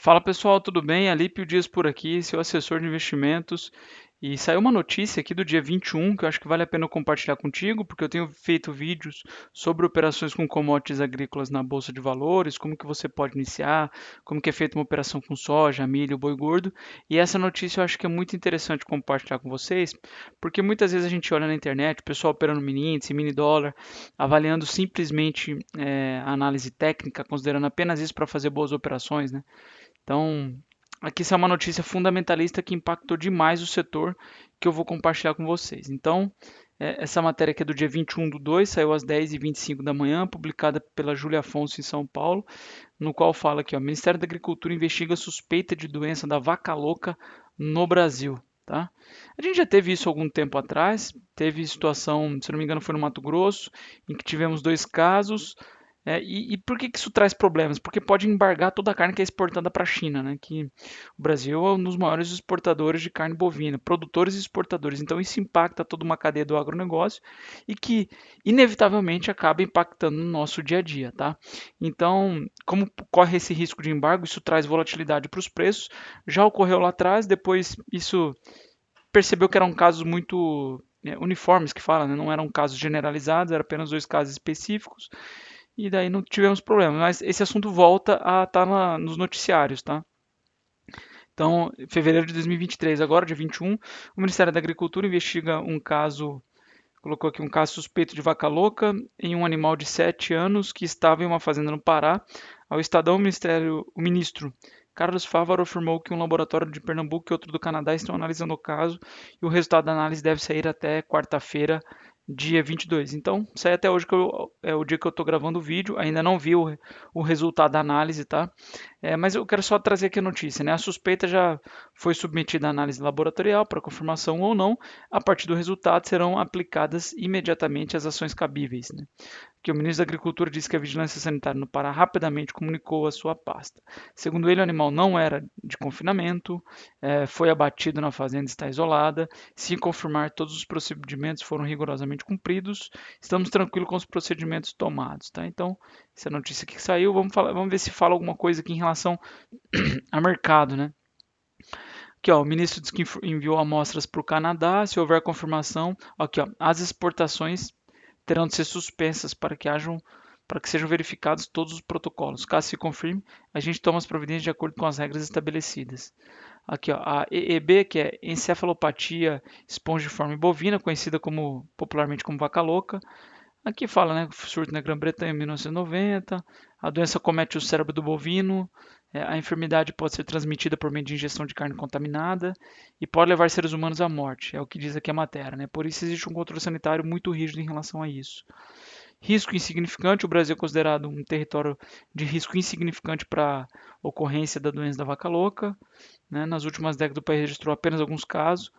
Fala pessoal, tudo bem? Alípio Dias por aqui, seu assessor de investimentos. E saiu uma notícia aqui do dia 21 que eu acho que vale a pena eu compartilhar contigo, porque eu tenho feito vídeos sobre operações com commodities agrícolas na bolsa de valores, como que você pode iniciar, como que é feita uma operação com soja, milho, boi gordo. E essa notícia eu acho que é muito interessante compartilhar com vocês, porque muitas vezes a gente olha na internet, o pessoal operando mini índice, mini dólar, avaliando simplesmente a análise técnica, considerando apenas isso para fazer boas operações, né? Então, aqui isso é uma notícia fundamentalista que impactou demais o setor que eu vou compartilhar com vocês. Então, essa matéria aqui é do dia 21/2, saiu às 10h25 da manhã, publicada pela Júlia Afonso em São Paulo, no qual fala aqui, ó, Ministério da Agricultura investiga suspeita de doença da vaca louca no Brasil. Tá? A gente já teve isso algum tempo atrás, teve situação, se não me engano, foi no Mato Grosso, em que tivemos dois casos. E por que isso traz problemas? Porque pode embargar toda a carne que é exportada para a China, né? Que o Brasil é um dos maiores exportadores de carne bovina, produtores e exportadores. Então isso impacta toda uma cadeia do agronegócio e que inevitavelmente acaba impactando no nosso dia a dia, tá? Então, como corre esse risco de embargo, isso traz volatilidade para os preços. Já ocorreu lá atrás, depois isso percebeu que eram casos muito uniformes que fala, né? Não eram casos generalizados, eram apenas dois casos específicos e daí não tivemos problema. Mas esse assunto volta a estar nos noticiários, tá? Então, em fevereiro de 2023, agora, dia 21, o Ministério da Agricultura investiga um caso, colocou aqui um caso suspeito de vaca louca em um animal de 7 anos que estava em uma fazenda no Pará. Ao Estadão, o ministro Carlos Fávaro afirmou que um laboratório de Pernambuco e outro do Canadá estão analisando o caso e o resultado da análise deve sair até quarta-feira, dia 22. Então, sai até hoje que é o dia que eu estou gravando o vídeo. Ainda não vi o resultado da análise, tá? Mas eu quero só trazer aqui a notícia, né? A suspeita já foi submetida à análise laboratorial para confirmação ou não. A partir do resultado serão aplicadas imediatamente as ações cabíveis, né? Que o ministro da Agricultura disse que a Vigilância Sanitária no Pará rapidamente comunicou à sua pasta. Segundo ele, o animal não era de confinamento, foi abatido na fazenda e está isolada. Se confirmar, todos os procedimentos foram rigorosamente cumpridos. Estamos tranquilos com os procedimentos tomados. Tá? Então, essa notícia aqui que saiu, vamos ver se fala alguma coisa aqui em relação a mercado. Né? Aqui, ó, o ministro diz que enviou amostras para o Canadá. Se houver confirmação, aqui, ó, as exportações terão de ser suspensas para que sejam verificados todos os protocolos. Caso se confirme, a gente toma as providências de acordo com as regras estabelecidas. Aqui, ó, a EEB, que é encefalopatia espongiforme bovina, conhecida popularmente como vaca louca. Aqui fala, né, surto na Grã-Bretanha em 1990, a doença comete o cérebro do bovino, a enfermidade pode ser transmitida por meio de ingestão de carne contaminada e pode levar seres humanos à morte, é o que diz aqui a matéria, né? Por isso existe um controle sanitário muito rígido em relação a isso. Risco insignificante, o Brasil é considerado um território de risco insignificante para a ocorrência da doença da vaca louca, né? Nas últimas décadas o país registrou apenas alguns casos.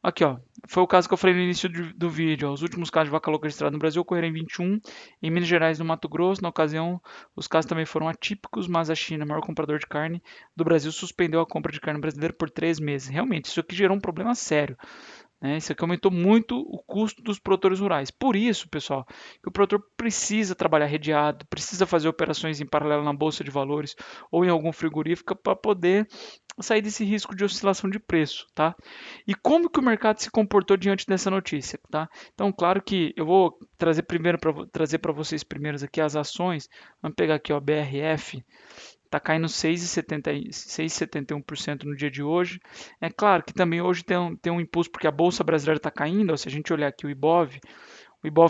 Aqui, ó, foi o caso que eu falei no início do vídeo. Ó, os últimos casos de vaca louca registrados no Brasil ocorreram em 21, em Minas Gerais e no Mato Grosso. Na ocasião, os casos também foram atípicos, mas a China, maior comprador de carne do Brasil, suspendeu a compra de carne brasileira por 3 meses. Realmente, isso aqui gerou um problema sério. Né? Isso aqui aumentou muito o custo dos produtores rurais. Por isso, pessoal, que o produtor precisa trabalhar redeado, precisa fazer operações em paralelo na bolsa de valores ou em algum frigorífico para poder sair desse risco de oscilação de preço, tá? E como que o mercado se comportou diante dessa notícia, tá? Então, claro que eu vou trazer trazer para vocês primeiros aqui as ações. Vamos pegar aqui, ó, BRF, está caindo 6,71% no dia de hoje. É claro que também hoje tem um impulso porque a Bolsa Brasileira está caindo. Ó, se a gente olhar aqui o Ibov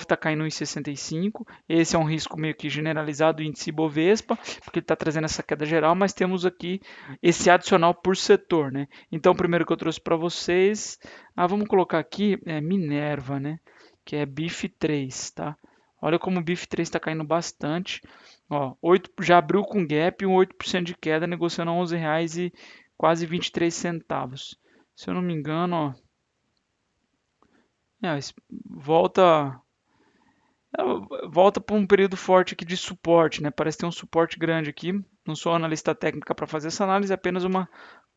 está caindo em 65. Esse é um risco meio que generalizado do índice Ibovespa, porque ele está trazendo essa queda geral, mas temos aqui esse adicional por setor. Né? Então, o primeiro que eu trouxe para vocês, vamos colocar aqui Minerva, né? Que é BIF3, tá? Olha como o BIF3 está caindo bastante. Ó, 8, já abriu com gap, um 8% de queda, negociando a R$ 11,00 e quase 23 centavos. Se eu não me engano, ó, é, volta volta para um período forte aqui de suporte, né? Parece ter um suporte grande aqui. Não sou analista técnica para fazer essa análise, é apenas uma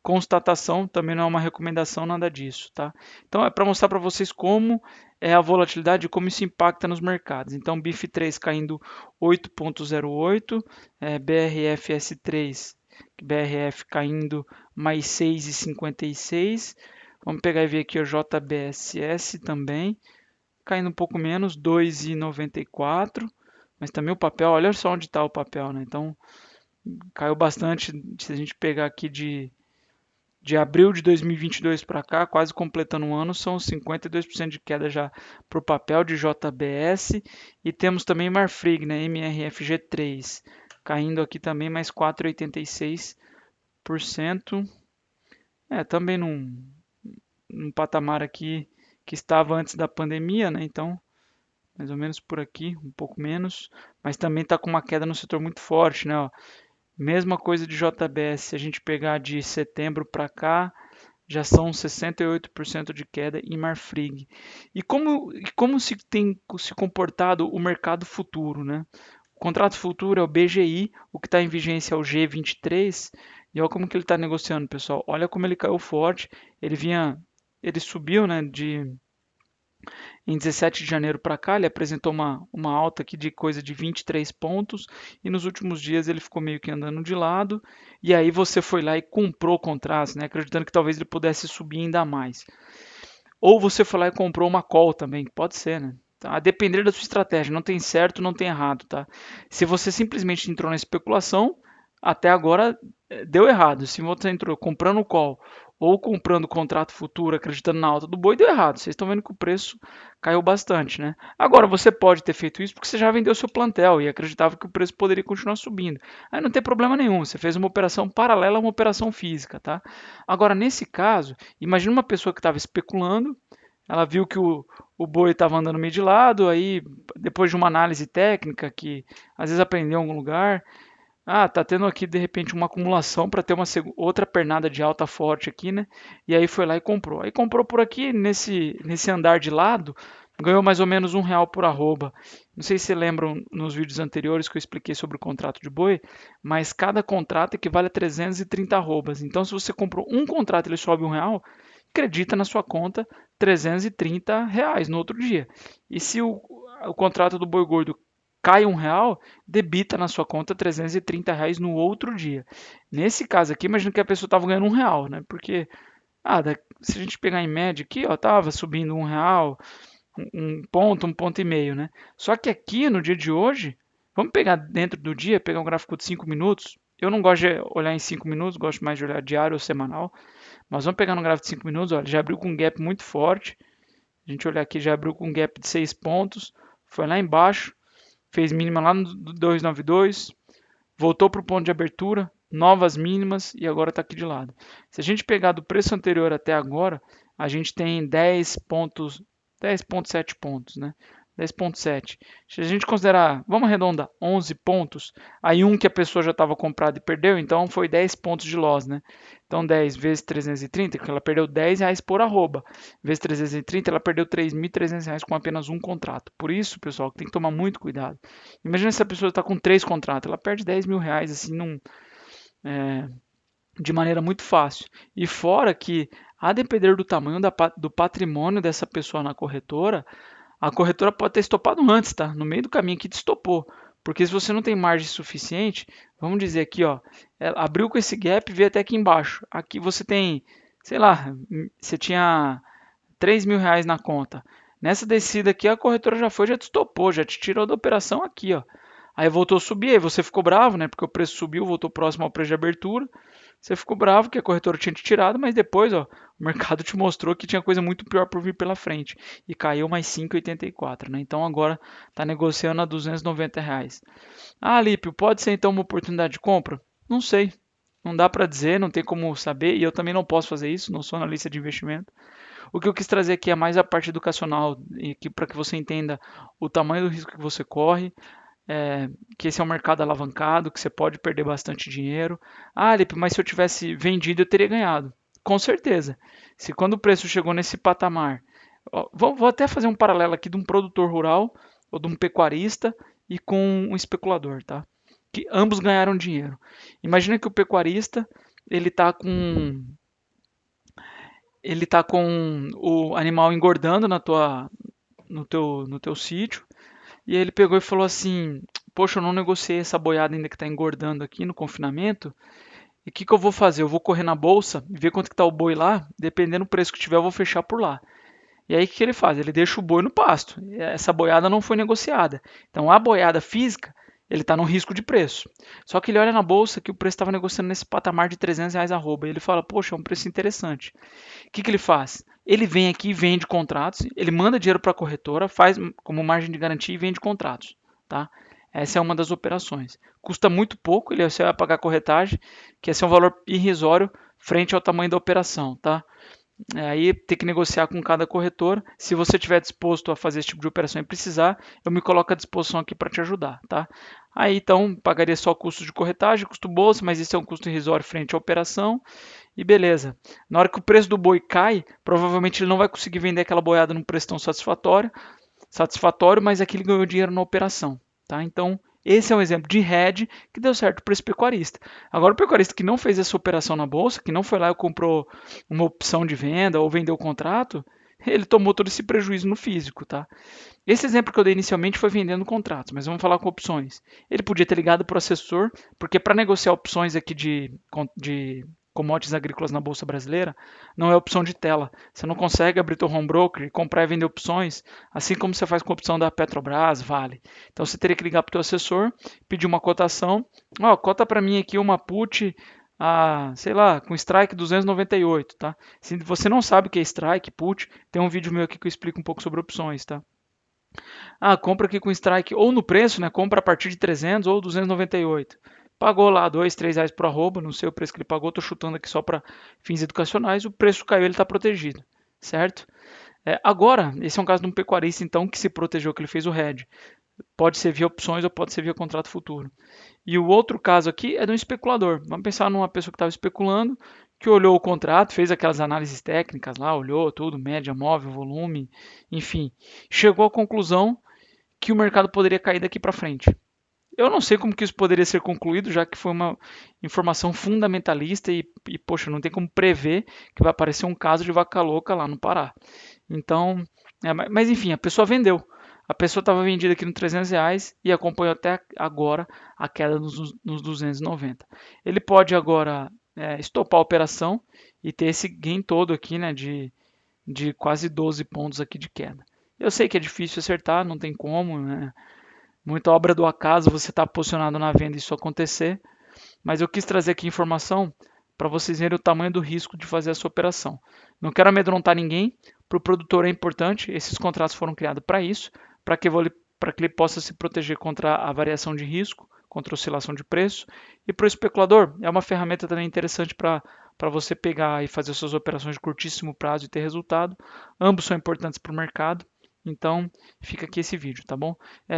constatação, também não é uma recomendação, nada disso, tá? Então é para mostrar para vocês como é a volatilidade e como isso impacta nos mercados. Então BIF3 caindo 8,08, BRFS3 BRF caindo mais 6,56. Vamos pegar e ver aqui o JBSS também, caindo um pouco menos, 2,94. Mas também o papel, olha só onde está o papel, né? Então caiu bastante. Se a gente pegar aqui de abril de 2022 para cá, quase completando um ano, são 52% de queda já para o papel de JBS. E temos também Marfrig, né, MRFG3, caindo aqui também mais 4,86%. Também num patamar aqui que estava antes da pandemia, né? Então, mais ou menos por aqui, um pouco menos. Mas também está com uma queda no setor muito forte, né? Ó, mesma coisa de JBS, se a gente pegar de setembro para cá, já são 68% de queda em Marfrig. E como tem se comportado o mercado futuro, né? O contrato futuro é o BGI, o que está em vigência é o G23, e olha como que ele está negociando, pessoal. Olha como ele caiu forte. Ele subiu, né, em 17 de janeiro para cá, ele apresentou uma alta aqui de coisa de 23 pontos, e nos últimos dias ele ficou meio que andando de lado, e aí você foi lá e comprou o contrato, né, acreditando que talvez ele pudesse subir ainda mais. Ou você foi lá e comprou uma call também, pode ser, né? Tá? A depender da sua estratégia, não tem certo, não tem errado, tá? Se você simplesmente entrou na especulação, até agora deu errado. Se você entrou comprando call ou comprando contrato futuro, acreditando na alta do boi, deu errado. Vocês estão vendo que o preço caiu bastante, né? Agora, você pode ter feito isso porque você já vendeu seu plantel e acreditava que o preço poderia continuar subindo. Aí não tem problema nenhum, você fez uma operação paralela a uma operação física, tá? Agora, nesse caso, imagina uma pessoa que estava especulando, ela viu que o boi estava andando meio de lado, aí depois de uma análise técnica que às vezes aprendeu em algum lugar, tá tendo aqui de repente uma acumulação para ter uma outra pernada de alta forte aqui, né? E aí foi lá e comprou. Aí comprou por aqui nesse andar de lado, ganhou mais ou menos R$ 1 por arroba. Não sei se lembram nos vídeos anteriores que eu expliquei sobre o contrato de boi, mas cada contrato equivale a 330 arrobas. Então, se você comprou um contrato e ele sobe R$ 1, acredita na sua conta R$ 330 no outro dia. E se o contrato do boi gordo cai R$ 1, debita na sua conta R$ 330 no outro dia. Nesse caso aqui, imagina que a pessoa estava ganhando R$ 1, né? Porque se a gente pegar em média aqui, ó, estava subindo R$ 1, um ponto e meio, né? Só que aqui no dia de hoje, vamos pegar dentro do dia, pegar um gráfico de 5 minutos. Eu não gosto de olhar em 5 minutos, gosto mais de olhar diário ou semanal. Mas vamos pegar no gráfico de 5 minutos, olha, já abriu com um gap muito forte. A gente olhar aqui, já abriu com um gap de 6 pontos, foi lá embaixo, fez mínima lá no 292, voltou para o ponto de abertura, novas mínimas e agora está aqui de lado. Se a gente pegar do preço anterior até agora, a gente tem 10,7 pontos, né? 10,7. Se a gente considerar, vamos arredondar, 11 pontos, aí um que a pessoa já estava comprado e perdeu, então foi 10 pontos de loss, né? Então 10 vezes 330, que ela perdeu R$ 10 por arroba, vezes 330, ela perdeu R$ 3.300 com apenas um contrato. Por isso, pessoal, tem que tomar muito cuidado. Imagina se a pessoa está com 3 contratos, ela perde R$ 10.000 assim, de maneira muito fácil. E fora que, a depender do tamanho do patrimônio dessa pessoa na corretora, a corretora pode ter estopado antes, tá? No meio do caminho aqui te estopou. Porque se você não tem margem suficiente, vamos dizer aqui, ó, abriu com esse gap e veio até aqui embaixo. Aqui você tem, sei lá, você tinha R$ 3.000 na conta. Nessa descida aqui, a corretora já te estopou, já te tirou da operação aqui, ó. Aí voltou a subir, aí você ficou bravo, né? Porque o preço subiu, voltou próximo ao preço de abertura. Você ficou bravo que a corretora tinha te tirado, mas depois, ó, o mercado te mostrou que tinha coisa muito pior por vir pela frente e caiu mais 5,84, né? Então agora está negociando a R$ 290. Lípio, pode ser então uma oportunidade de compra? Não sei. Não dá para dizer, não tem como saber e eu também não posso fazer isso, não sou analista de investimento. O que eu quis trazer aqui é mais a parte educacional, para que você entenda o tamanho do risco que você corre, que esse é um mercado alavancado, que você pode perder bastante dinheiro. Lipe, mas se eu tivesse vendido, eu teria ganhado. Com certeza. Se quando o preço chegou nesse patamar, vou até fazer um paralelo aqui de um produtor rural ou de um pecuarista e com um especulador, tá? Que ambos ganharam dinheiro. Imagina que o pecuarista ele tá com o animal engordando no teu sítio. E aí ele pegou e falou assim: Poxa, eu não negociei essa boiada ainda que está engordando aqui no confinamento. E o que, que eu vou fazer? Eu vou correr na bolsa e ver quanto que está o boi lá, dependendo do preço que tiver, eu vou fechar por lá. E aí o que, que ele faz? Ele deixa o boi no pasto. Essa boiada não foi negociada. Então a boiada física, ele está no risco de preço. Só que ele olha na bolsa que o preço estava negociando nesse patamar de R$ 300 arroba. E ele fala, poxa, é um preço interessante. O que, que ele faz? Ele vem aqui e vende contratos, ele manda dinheiro para a corretora, faz como margem de garantia e vende contratos. Tá? Essa é uma das operações. Custa muito pouco, ele você vai pagar a corretagem, que esse é um valor irrisório frente ao tamanho da operação. Tá? Aí tem que negociar com cada corretor. Se você estiver disposto a fazer esse tipo de operação e precisar, eu me coloco à disposição aqui para te ajudar, tá? Aí então pagaria só custos de corretagem, custo bolsa, mas isso é um custo irrisório frente à operação e beleza. Na hora que o preço do boi cai, provavelmente ele não vai conseguir vender aquela boiada num preço tão satisfatório, mas é que ele ganhou dinheiro na operação, tá? Então esse é um exemplo de hedge que deu certo para esse pecuarista. Agora, o pecuarista que não fez essa operação na bolsa, que não foi lá e comprou uma opção de venda ou vendeu o contrato, ele tomou todo esse prejuízo no físico, tá? Esse exemplo que eu dei inicialmente foi vendendo contratos, mas vamos falar com opções. Ele podia ter ligado para o assessor, porque para negociar opções aqui de commodities agrícolas na Bolsa Brasileira, não é opção de tela. Você não consegue abrir teu home broker e comprar e vender opções, assim como você faz com a opção da Petrobras, Vale. Então você teria que ligar para o teu assessor, pedir uma cotação. Ó, cota para mim aqui uma put sei lá, com strike 298, tá? Se você não sabe o que é strike, put, tem um vídeo meu aqui que eu explico um pouco sobre opções, tá? Compra aqui com strike ou no preço, né? Compra a partir de 300 ou 298. Pagou lá R$ 2, R$ 3 por arroba, não sei o preço que ele pagou, estou chutando aqui só para fins educacionais, o preço caiu, ele está protegido, certo? Agora, esse é um caso de um pecuarista, então, que se protegeu, que ele fez o hedge. Pode ser via opções ou pode ser via contrato futuro. E o outro caso aqui é de um especulador. Vamos pensar numa pessoa que estava especulando, que olhou o contrato, fez aquelas análises técnicas lá, olhou tudo, média, móvel, volume, enfim, chegou à conclusão que o mercado poderia cair daqui para frente. Eu não sei como que isso poderia ser concluído, já que foi uma informação fundamentalista poxa, não tem como prever que vai aparecer um caso de vaca louca lá no Pará. Então, mas enfim, a pessoa vendeu. A pessoa estava vendida aqui no R$ 300 e acompanhou até agora a queda nos 290. Ele pode agora estopar a operação e ter esse gain todo aqui, né, de quase 12 pontos aqui de queda. Eu sei que é difícil acertar, não tem como, né? Muita obra do acaso você está posicionado na venda e isso acontecer, mas eu quis trazer aqui informação para vocês verem o tamanho do risco de fazer essa operação. Não quero amedrontar ninguém, para o produtor é importante, esses contratos foram criados para isso, para que ele possa se proteger contra a variação de risco, contra a oscilação de preço, e para o especulador é uma ferramenta também interessante para você pegar e fazer suas operações de curtíssimo prazo e ter resultado. Ambos são importantes para o mercado. Então, fica aqui esse vídeo, tá bom?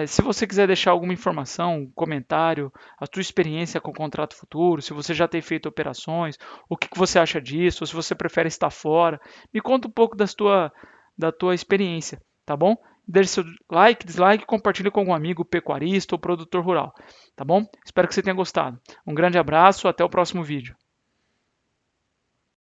Se você quiser deixar alguma informação, um comentário, a tua experiência com o contrato futuro, se você já tem feito operações, o que você acha disso, ou se você prefere estar fora, me conta um pouco da tua experiência, tá bom? Deixe seu like, dislike, compartilhe com algum amigo pecuarista ou produtor rural, tá bom? Espero que você tenha gostado. Um grande abraço, até o próximo vídeo.